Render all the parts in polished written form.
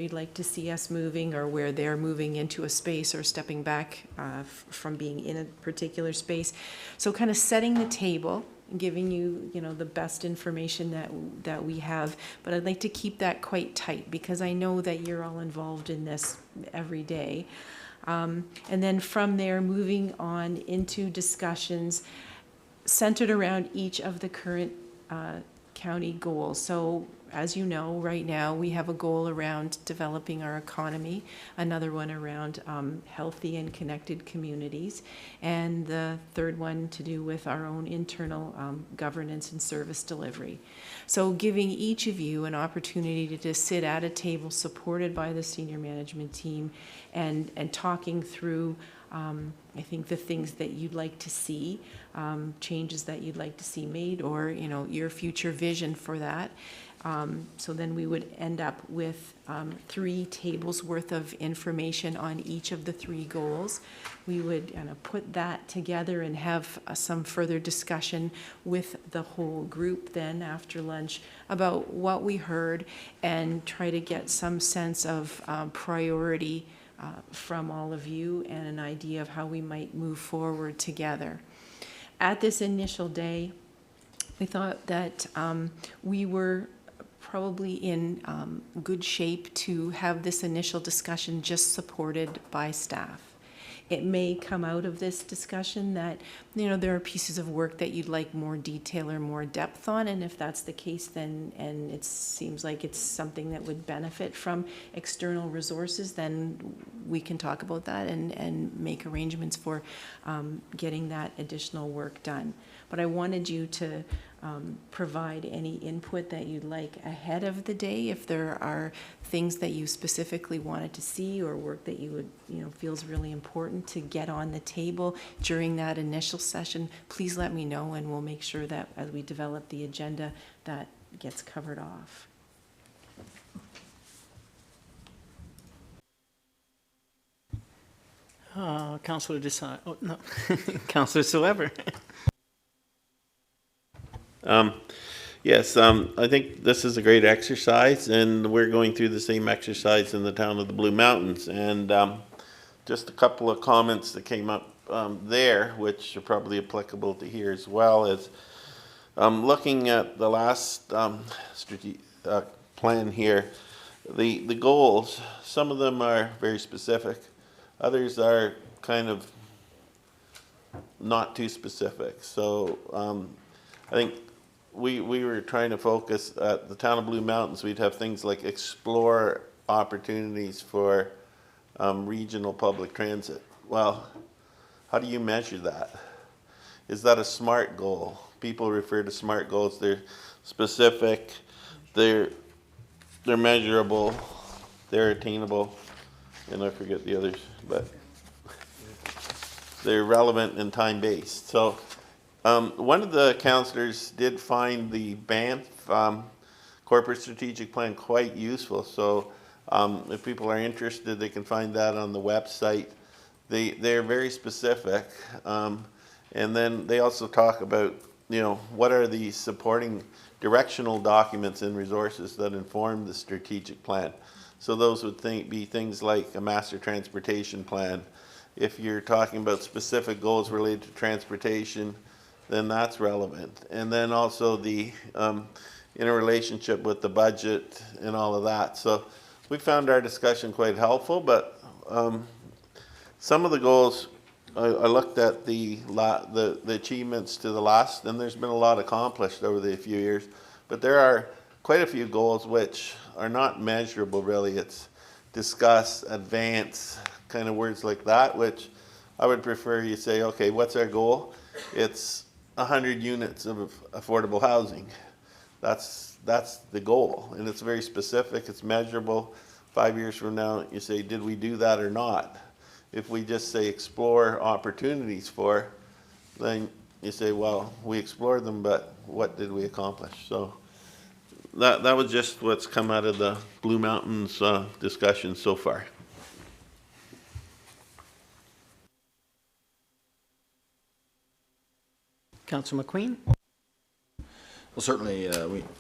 you'd like to see us moving, or where they're moving into a space or stepping back from being in a particular space. So kind of setting the table, giving you, the best information that we have. But I'd like to keep that quite tight, because I know that you're all involved in this every day. And then from there, moving on into discussions centered around each of the current county goals. So as you know, right now, we have a goal around developing our economy, another one around healthy and connected communities, and the third one to do with our own internal governance and service delivery. So giving each of you an opportunity to sit at a table supported by the senior management team and talking through I think the things that you'd like to see, changes that you'd like to see made, or your future vision for that. So then we would end up with 3 tables worth of information on each of the 3 goals. We would kind of put that together and have some further discussion with the whole group then after lunch about what we heard, and try to get some sense of priority from all of you, and an idea of how we might move forward together. At this initial day, we thought that we were probably in good shape to have this initial discussion just supported by staff. It may come out of this discussion that, there are pieces of work that you'd like more detail or more depth on, and if that's the case, then, and it seems like it's something that would benefit from external resources, then we can talk about that and make arrangements for getting that additional work done. But I wanted you to provide any input that you'd like ahead of the day. If there are things that you specifically wanted to see, or work that you would, feels really important to get on the table during that initial session, please let me know, and we'll make sure that as we develop the agenda, that gets covered off. Councillor Desai. Oh, no. Councillor Silver. Yes, I think this is a great exercise, and we're going through the same exercise in the town of the Blue Mountains. And just a couple of comments that came up there, which are probably applicable to here as well, is looking at the last plan here, the goals, some of them are very specific, others are kind of not too specific. So I think we were trying to focus at the town of Blue Mountains. We'd have things like explore opportunities for regional public transit. Well, how do you measure that? Is that a SMART goal? People refer to SMART goals. They're specific, they're measurable, they're attainable, and I forget the others, but they're relevant and time-based. So one of the councillors did find the Banff Corporate Strategic Plan quite useful. So if people are interested, they can find that on the website. They're very specific. And then they also talk about, what are the supporting directional documents and resources that inform the strategic plan. So those would be things like a master transportation plan. If you're talking about specific goals related to transportation, then that's relevant. And then also the interrelationship with the budget and all of that. So we found our discussion quite helpful, but some of the goals, I looked at the achievements to the last, and there's been a lot accomplished over the few years, but there are quite a few goals which are not measurable really. It's discuss, advance, kind of words like that, which I would prefer you say, okay, what's our goal? It's 100 units of affordable housing. That's the goal, and it's very specific, it's measurable. 5 years from now, you say, did we do that or not? If we just say explore opportunities for, then you say, well, we explored them, but what did we accomplish? So that was just what's come out of the Blue Mountains discussion so far. Councillor McQueen. Well, certainly,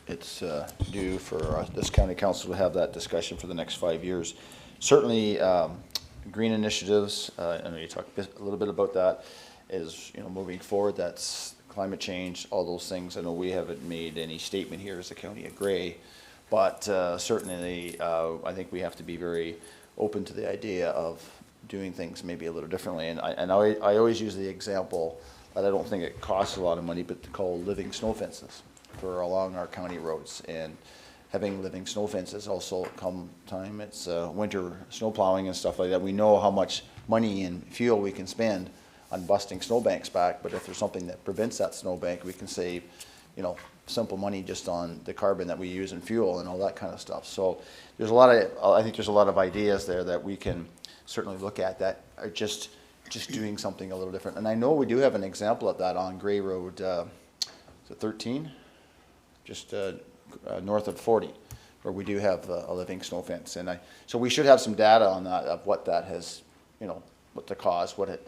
it's due for this county council to have that discussion for the next 5 years. Certainly, green initiatives, I know you talked a little bit about that, is, moving forward, that's climate change, all those things. I know we haven't made any statement here as the county of Gray, but certainly, I think we have to be very open to the idea of doing things maybe a little differently. And I always use the example that I don't think it costs a lot of money, but to call living snow fences for along our county roads. And having living snow fences also come time, it's winter snow plowing and stuff like that. We know how much money and fuel we can spend on busting snowbanks back, but if there's something that prevents that snowbank, we can save, simple money just on the carbon that we use in fuel and all that kind of stuff. So there's I think there's a lot of ideas there that we can certainly look at that are just doing something a little different. And I know we do have an example of that on Gray Road, is it 13? Just north of 40, where we do have a living snow fence. And so we should have some data on that, of what that has, what the cost, what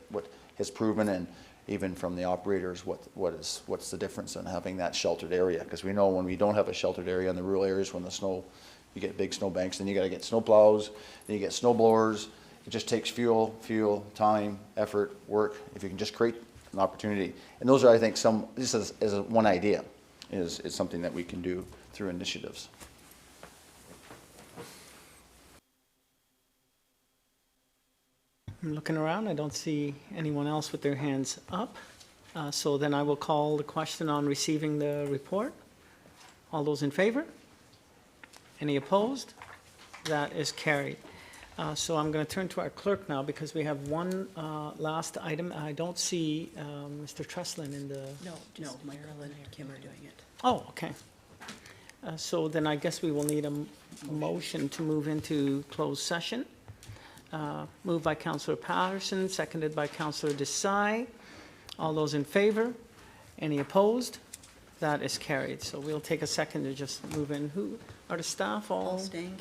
has proven, and even from the operators, what's the difference in having that sheltered area? Because we know when we don't have a sheltered area in the rural areas, when the snow, you get big snow banks, then you got to get snow plows, then you get snow blowers. It just takes fuel, time, effort, work. If you can just create an opportunity, and those are, I think, this is one idea, is something that we can do through initiatives. I'm looking around, I don't see anyone else with their hands up. So then I will call the question on receiving the report. All those in favor? Any opposed? That is carried. So I'm going to turn to our clerk now, because we have one last item. I don't see Mr. Trestlin in the... No, Marilyn and Kim are doing it. Oh, okay. So then I guess we will need a motion to move into closed session. Moved by Councillor Patterson, seconded by Councillor Desai. All those in favor? Any opposed? That is carried. So we'll take a second to just move in. Who are the staff all? All staying,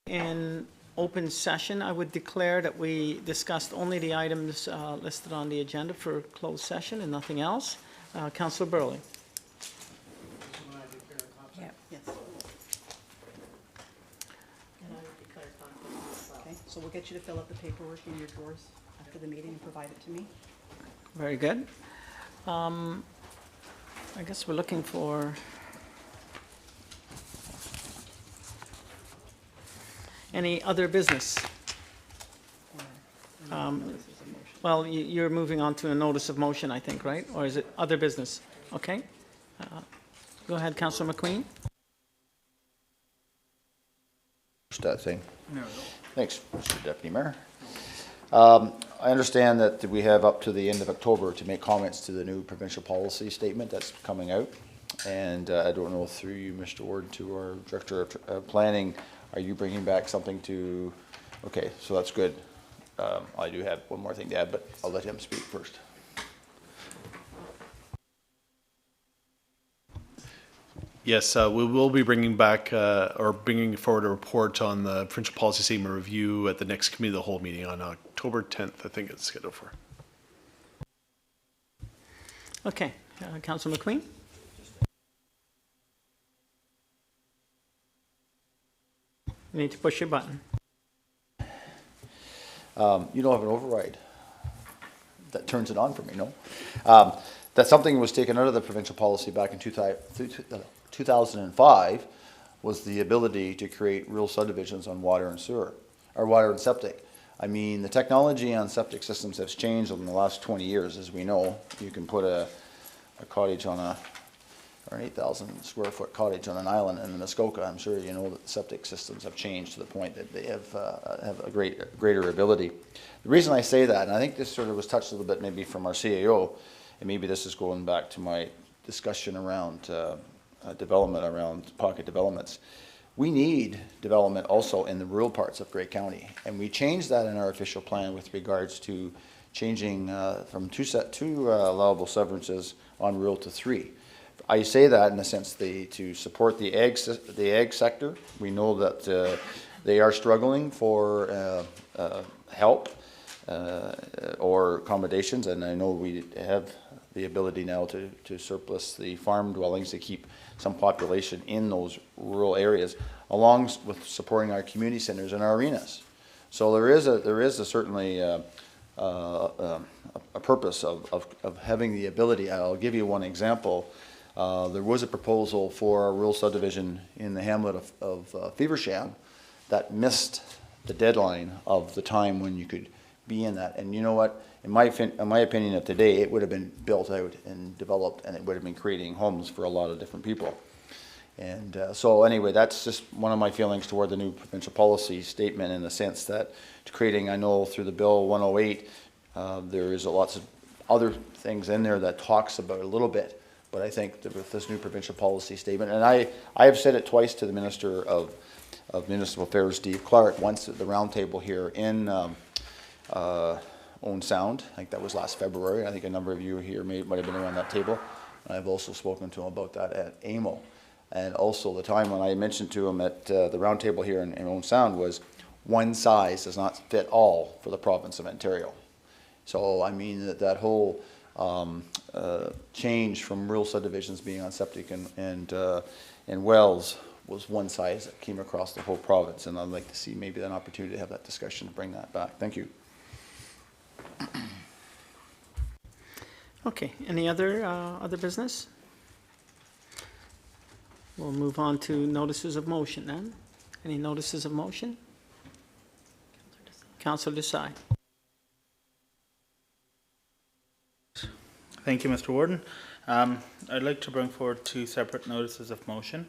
In open session, I would declare that we discussed only the items listed on the agenda for closed session and nothing else. Councillor Burley. Yeah. Yes. Okay, so we'll get you to fill out the paperwork in your drawers after the meeting and provide it to me. Very good. I guess we're looking for any other business. Well, you're moving on to a notice of motion, I think, right? Or is it other business? Okay. Go ahead, Councillor McQueen. Just that thing. Thanks, Mr. Deputy Mayor. I understand that we have up to the end of October to make comments to the new provincial policy statement that's coming out. And I don't know, through you, Mr. Ward, to our Director of Planning, are you bringing back something to, okay, so that's good. I do have one more thing to add, but I'll let him speak first. Yes, we will be bringing back or bringing forward a report on the provincial policy statement review at the next committee of the whole meeting on October 10th. I think it's scheduled for. Okay, Councillor McQueen. You need to push your button. You don't have an override that turns it on for me, no? That something was taken out of the provincial policy back in 2005 was the ability to create rural subdivisions on water and sewer, or water and septic. I mean, the technology on septic systems has changed in the last 20 years, as we know. You can put a cottage on or an 8,000 square foot cottage on an island in Muskoka. I'm sure you know that the septic systems have changed to the point that they have a greater ability. The reason I say that, and I think this sort of was touched a little bit maybe from our CAO, and maybe this is going back to my discussion around development, around pocket developments. We need development also in the rural parts of Grey County, and we changed that in our official plan with regards to changing from two allowable severances on rural to 3. I say that in the sense to support the ag sector. We know that they are struggling for help or accommodations, and I know we have the ability now to surplus the farm dwellings to keep some population in those rural areas, along with supporting our community centers and our arenas. So there is certainly a purpose of having the ability. I'll give you one example. There was a proposal for a rural subdivision in the hamlet of Feversham that missed the deadline of the time when you could be in that. And you know what? In my opinion of today, it would have been built out and developed, and it would have been creating homes for a lot of different people. And so anyway, that's just one of my feelings toward the new provincial policy statement, in the sense that creating, I know through the Bill 108, there is lots of other things in there that talks about a little bit. But I think that with this new provincial policy statement, and I have said it twice to the Minister of Municipal Affairs, Steve Clark, once at the roundtable here in Owen Sound. I think that was last February. I think a number of you here might have been around that table. And I've also spoken to him about that at AMO. And also the time when I mentioned to him at the roundtable here in Owen Sound was one size does not fit all for the province of Ontario. So I mean that whole change from rural subdivisions being on septic and wells was one size that came across the whole province, and I'd like to see maybe an opportunity to have that discussion to bring that back. Thank you. Okay, any other business? We'll move on to notices of motion then. Any notices of motion? Councillor Desai. Thank you, Mr. Warden. I'd like to bring forward 2 separate notices of motion.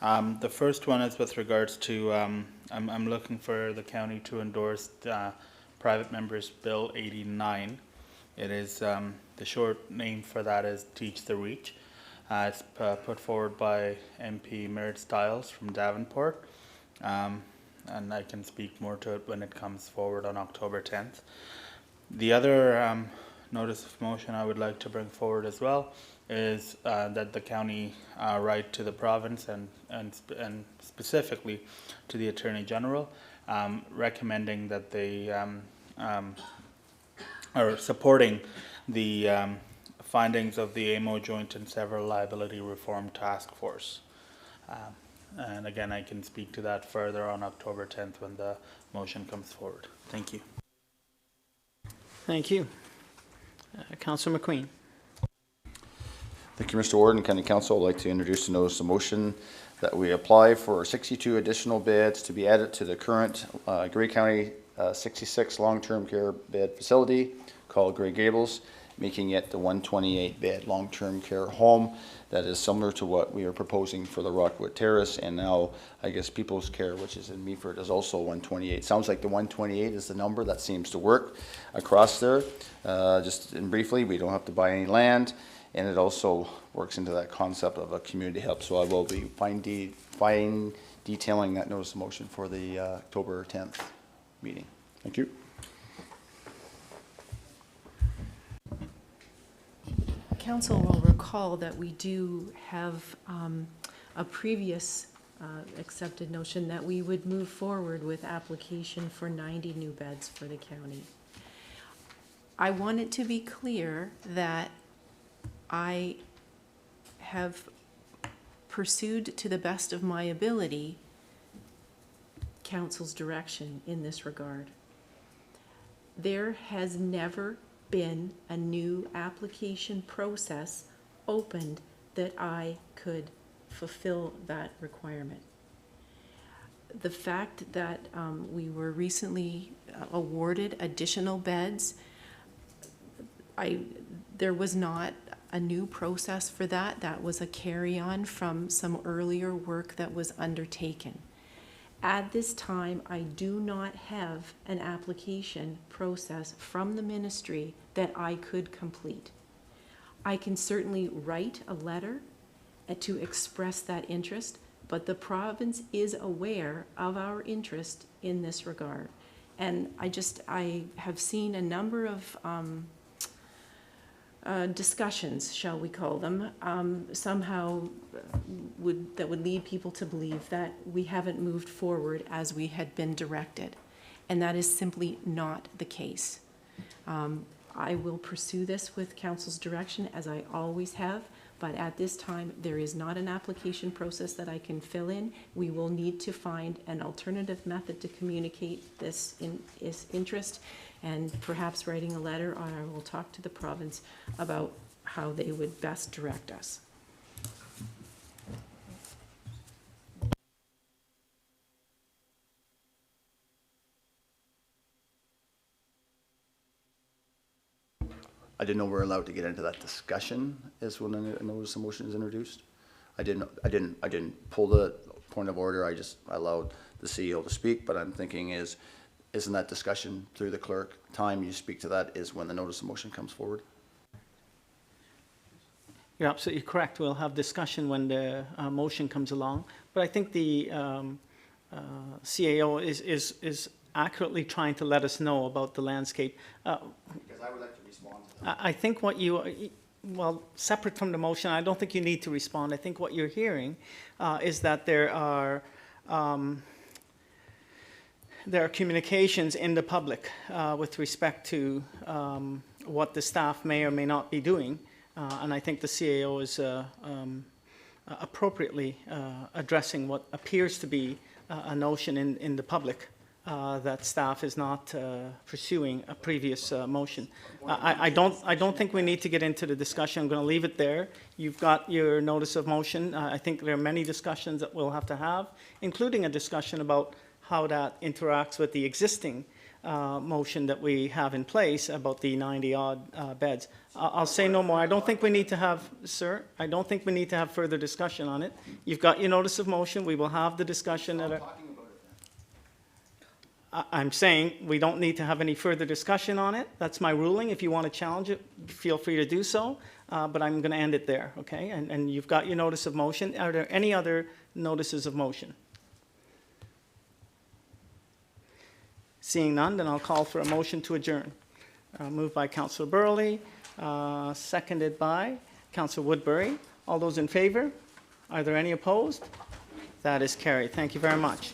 The first one is with regards to, I'm looking for the county to endorse Private Members Bill 89. It is, the short name for that is Teach the Reach. It's put forward by MP Merritt Stiles from Davenport. And I can speak more to it when it comes forward on October 10th. The other notice of motion I would like to bring forward as well is that the county write to the province and specifically to the Attorney General, recommending that they are supporting the findings of the AMO Joint and Several Liability Reform Task Force. And again, I can speak to that further on October 10th when the motion comes forward. Thank you. Thank you. Councillor McQueen. Thank you, Mr. Warden. County Council, I'd like to introduce a notice of motion that we apply for 62 additional beds to be added to the current Grey County 66 long-term care bed facility called Grey Gables, making it the 128-bed long-term care home that is similar to what we are proposing for the Rockwood Terrace, and now I guess People's Care, which is in Meaford, is also 128. Sounds like the 128 is the number that seems to work across there. Just briefly, we don't have to buy any land, and it also works into that concept of a community hub. So I will be fine detailing that notice of motion for the October 10th meeting. Thank you. Council will recall that we do have a previous accepted notion that we would move forward with application for 90 new beds for the county. I want it to be clear that I have pursued to the best of my ability council's direction in this regard. There has never been a new application process opened that I could fulfill that requirement. The fact that we were recently awarded additional beds, there was not a new process for that. That was a carry-on from some earlier work that was undertaken. At this time, I do not have an application process from the ministry that I could complete. I can certainly write a letter to express that interest, but the province is aware of our interest in this regard. And I have seen a number of discussions, shall we call them, somehow that would lead people to believe that we haven't moved forward as we had been directed. And that is simply not the case. I will pursue this with council's direction, as I always have, but at this time, there is not an application process that I can fill in. We will need to find an alternative method to communicate this interest, and perhaps writing a letter, or I will talk to the province about how they would best direct us. I didn't know we're allowed to get into that discussion is when a notice of motion is introduced. I didn't pull the point of order. I just allowed the CEO to speak, but I'm thinking isn't that discussion through the clerk? Time you speak to that is when the notice of motion comes forward. You're absolutely correct. We'll have discussion when the motion comes along. But I think the CAO is accurately trying to let us know about the landscape. Because I would like to respond to that. I think what well, separate from the motion, I don't think you need to respond. I think what you're hearing is that there are communications in the public with respect to what the staff may or may not be doing. And I think the CAO is appropriately addressing what appears to be a notion in the public that staff is not pursuing a previous motion. I don't think we need to get into the discussion. I'm going to leave it there. You've got your notice of motion. I think there are many discussions that we'll have to have, including a discussion about how that interacts with the existing motion that we have in place about the 90-odd beds. I'll say no more. I don't think we need to have, sir, I don't think we need to have further discussion on it. You've got your notice of motion. We will have the discussion at I'm saying we don't need to have any further discussion on it. That's my ruling. If you want to challenge it, feel free to do so. But I'm going to end it there, okay? And you've got your notice of motion. Are there any other notices of motion? Seeing none, then I'll call for a motion to adjourn. moved by Councillor Burley, seconded by Councillor Woodbury. All those in favor? Are there any opposed? That is carried. Thank you very much.